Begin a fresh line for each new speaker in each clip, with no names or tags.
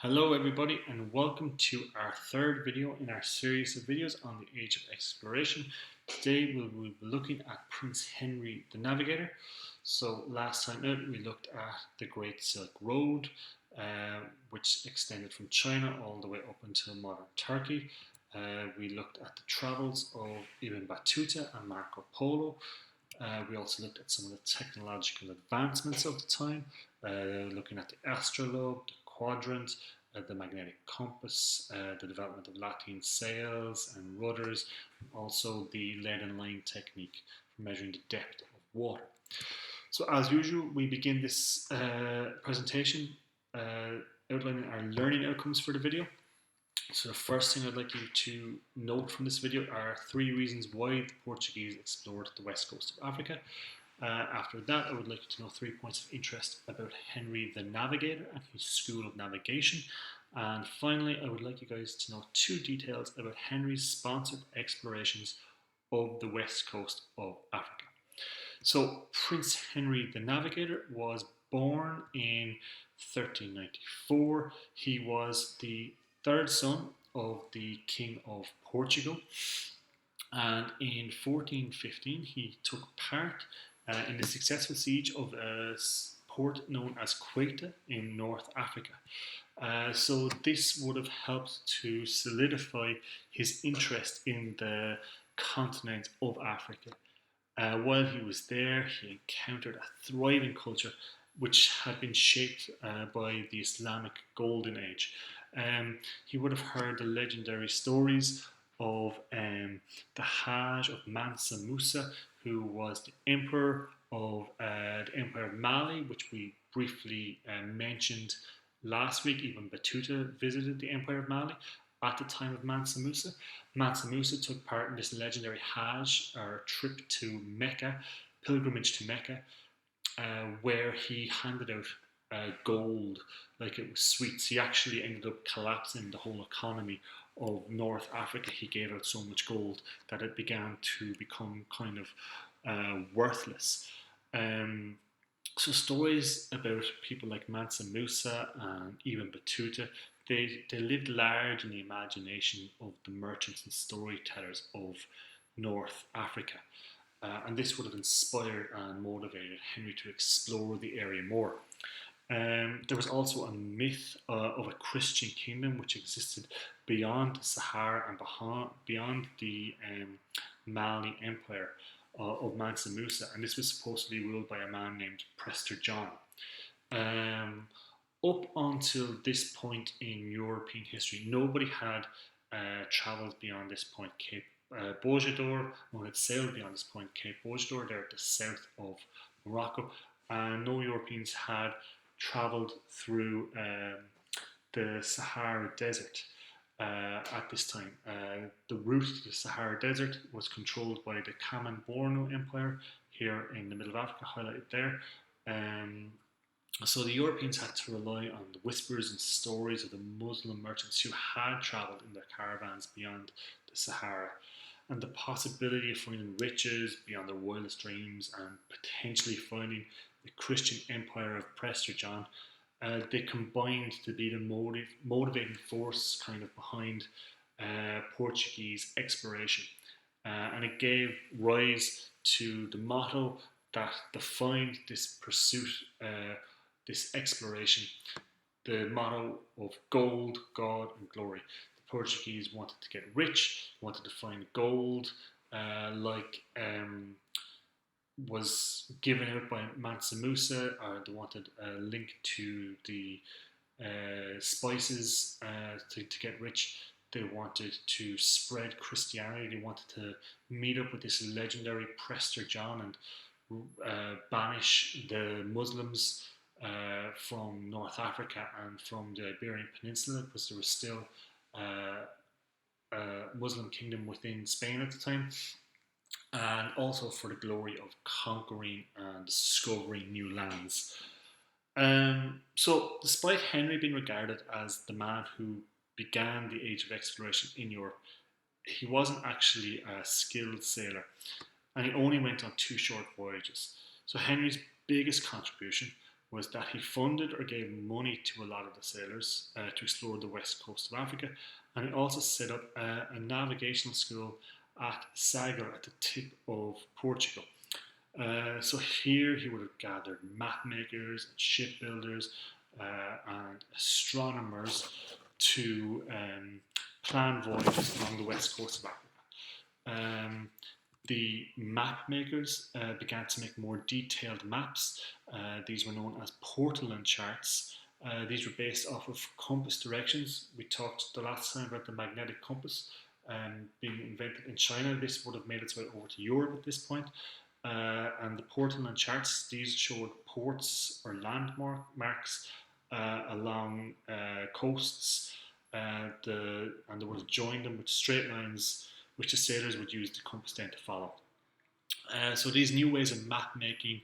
Hello everybody and welcome to our third video in our series of videos on the Age of Exploration. Today we'll be looking at Prince Henry the Navigator. So last time out we looked at the Great Silk Road, which extended from China all the way up until modern Turkey. We looked at the travels of Ibn Battuta and Marco Polo. We also looked at some of the technological advancements of the time, looking at the astrolabe, the quadrant, the magnetic compass, the development of lateen sails and rudders, also the lead and line technique for measuring the depth of water. So as usual, we begin this presentation outlining our learning outcomes for the video. So the first thing I'd like you to note from this video are 3 reasons why the Portuguese explored the west coast of Africa. After that, I would like you to know 3 points of interest about Henry the Navigator and his school of navigation. And finally, I would like you guys to know 2 details about Henry's sponsored explorations of the west coast of Africa. So Prince Henry the Navigator was born in 1394. He was the 3rd son of the King of Portugal, and in 1415 he took part in the successful siege of a port known as Quetta in North Africa. So this would have helped to solidify his interest in the continent of Africa. While he was there, he encountered a thriving culture which had been shaped by the Islamic Golden Age. He would have heard the legendary stories of the Hajj of Mansa Musa, who was the emperor of Mali, which we briefly mentioned last week. Ibn Battuta visited the Empire of Mali at the time of Mansa Musa. Mansa Musa took part in this legendary Hajj, or trip to Mecca, pilgrimage to Mecca, where he handed out gold like it was sweets. He actually ended up collapsing the whole economy of North Africa. He gave out so much gold that it began to become kind of worthless. So stories about people like Mansa Musa and Ibn Battuta, they lived large in the imagination of the merchants and storytellers of North Africa. And this would have inspired and motivated Henry to explore the area more. There was also a myth of a Christian kingdom which existed beyond the Sahara and beyond the Mali Empire of Mansa Musa, and this was supposed to be ruled by a man named Prester John. Up until this point in European history, nobody had travelled beyond this point. Cape Bojador, one had sailed beyond this point, Cape Bojador, there at the south of Morocco, and no Europeans had travelled through the Sahara Desert at this time. The route to the Sahara Desert was controlled by the Kamen-Borno Empire here in the middle of Africa, highlighted there. So the Europeans had to rely on the whispers and stories of the Muslim merchants who had travelled in their caravans beyond the Sahara, and the possibility of finding riches beyond their wildest dreams and potentially finding the Christian empire of Prester John. They combined to be the motivating force kind of behind Portuguese exploration. And it gave rise to the motto that defined this pursuit, this exploration, the motto of gold, God and glory. The Portuguese wanted to get rich, wanted to find gold, was given out by Mansa Musa, or they wanted a link to the spices to get rich. They wanted to spread Christianity. They wanted to meet up with this legendary Prester John and banish the Muslims from North Africa and from the Iberian Peninsula, because there was still a Muslim kingdom within Spain at the time, and also for the glory of conquering and discovering new lands. So despite Henry being regarded as the man who began the age of exploration in Europe, he wasn't actually a skilled sailor, and he only went on 2 short voyages. So Henry's biggest contribution was that he funded or gave money to a lot of the sailors to explore the west coast of Africa, and he also set up a navigational school at Sagres at the tip of Portugal. So here he would have gathered map makers and shipbuilders and astronomers to plan voyages along the west coast of Africa. The map makers began to make more detailed maps. These were known as Portolan charts. These were based off of compass directions. We talked the last time about the magnetic compass being invented in China. This would have made its way over to Europe at this point. And the Portolan charts, these showed ports or landmarks along coasts, and they would have joined them with straight lines which the sailors would use the compass then to follow. So these new ways of map making,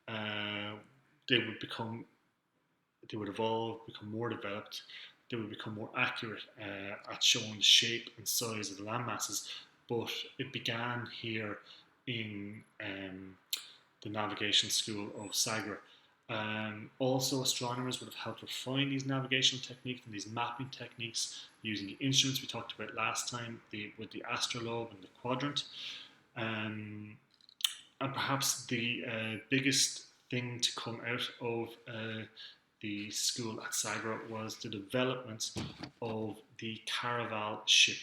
they would evolve, become more developed. They would become more accurate at showing the shape and size of the land masses. But it began here in the navigation school of Sagres. Also, astronomers would have helped refine these navigational techniques and these mapping techniques using the instruments we talked about last time with the astrolabe and the quadrant. And perhaps the biggest thing to come out of the school at Sagres was the development of the caravel ship.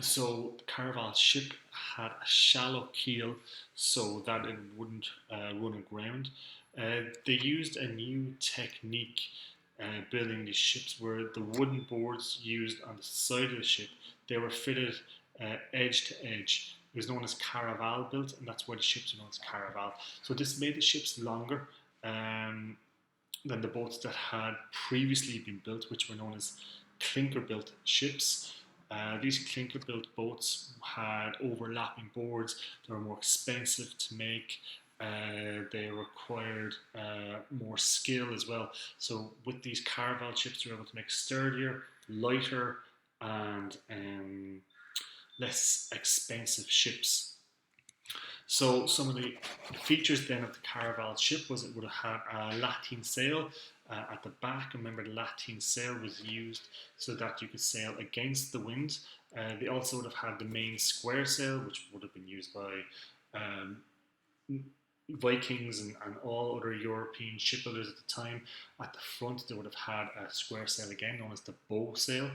So the caravel ship had a shallow keel so that it wouldn't run aground. They used a new technique building these ships where the wooden boards used on the side of the ship, they were fitted edge to edge. It was known as caravel built, and that's why the ships are known as caravel. So this made the ships longer than the boats that had previously been built, which were known as clinker built ships. These clinker built boats had overlapping boards. They were more expensive to make. They required more skill as well. So with these caravel ships, you were able to make sturdier, lighter, and less expensive ships. So some of the features then of the caravel ship was it would have had a lateen sail at the back. Remember, the lateen sail was used so that you could sail against the wind. They also would have had the main square sail, which would have been used by Vikings and all other European shipbuilders at the time. At the front, they would have had a square sail again, known as the bow sail.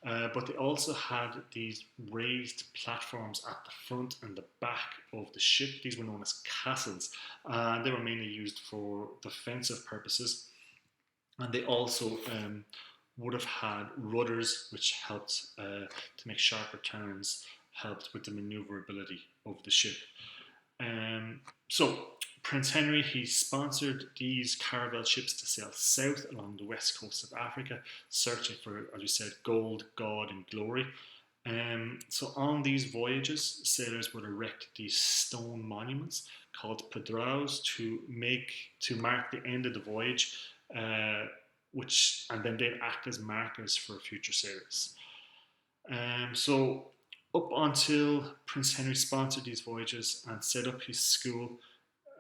But they also had these raised platforms at the front and the back of the ship. These were known as castles. They were mainly used for defensive purposes. And they also would have had rudders, which helped to make sharper turns, helped with the maneuverability of the ship. So Prince Henry, he sponsored these caravel ships to sail south along the west coast of Africa, searching for, as we said, gold, God, and glory. So on these voyages, sailors would erect these stone monuments called padraos to mark the end of the voyage, and then they'd act as markers for future sailors. So up until Prince Henry sponsored these voyages and set up his school,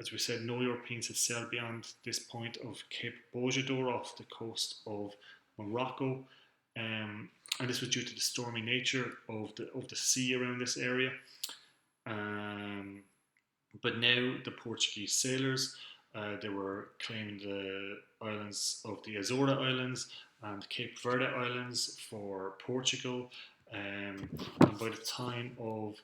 as we said, no Europeans had sailed beyond this point of Cape Bojador off the coast of Morocco, and this was due to the stormy nature of the sea around this area. But now the Portuguese sailors, they were claiming the islands of the Azores Islands and Cape Verde Islands for Portugal. And by the time of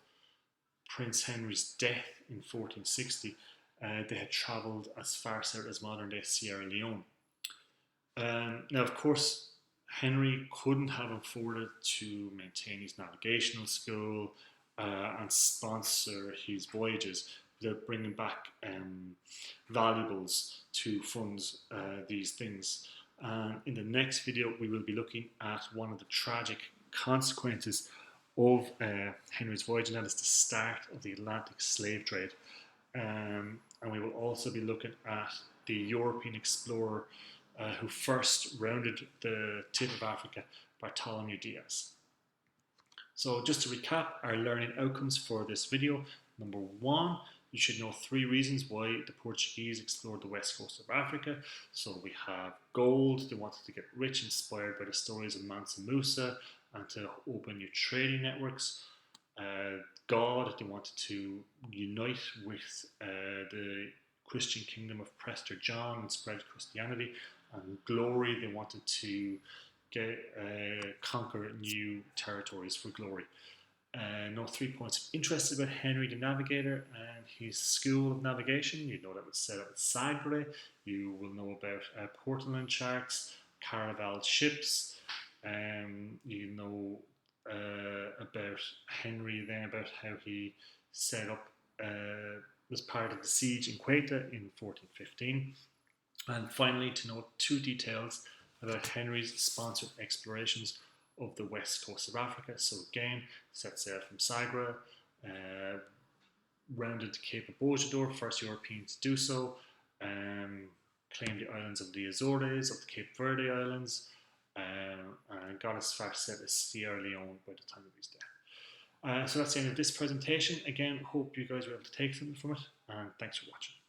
Prince Henry's death in 1460, they had travelled as far south as modern-day Sierra Leone. Now, of course, Henry couldn't have afforded to maintain his navigational school and sponsor his voyages without bringing back valuables to fund these things. In the next video, we will be looking at one of the tragic consequences of Henry's voyage, and that is the start of the Atlantic slave trade. And we will also be looking at the European explorer who first rounded the tip of Africa, Bartholomew Diaz. So just to recap our learning outcomes for this video: number one, you should know 3 reasons why the Portuguese explored the west coast of Africa. So we have gold, they wanted to get rich, inspired by the stories of Mansa Musa, and to open new trading networks. God, they wanted to unite with the Christian kingdom of Prester John and spread Christianity. And glory, they wanted to conquer new territories for glory. No 3 points of interest about Henry the Navigator and his school of navigation. You know that was set up at Sagre. You will know about Portolan charts, caravel ships. You know about Henry then, about how he set up, was part of the siege in Ceuta in 1415. And finally, to note 2 details about Henry's sponsored explorations of the west coast of Africa. So again, set sail from Sagre, rounded the Cape of Bojador, first Europeans to do so, claimed the islands of the Azores, of the Cape Verde Islands, and got as far set as Sierra Leone by the time of his death. So that's the end of this presentation. Again, hope you guys were able to take something from it, and thanks for watching.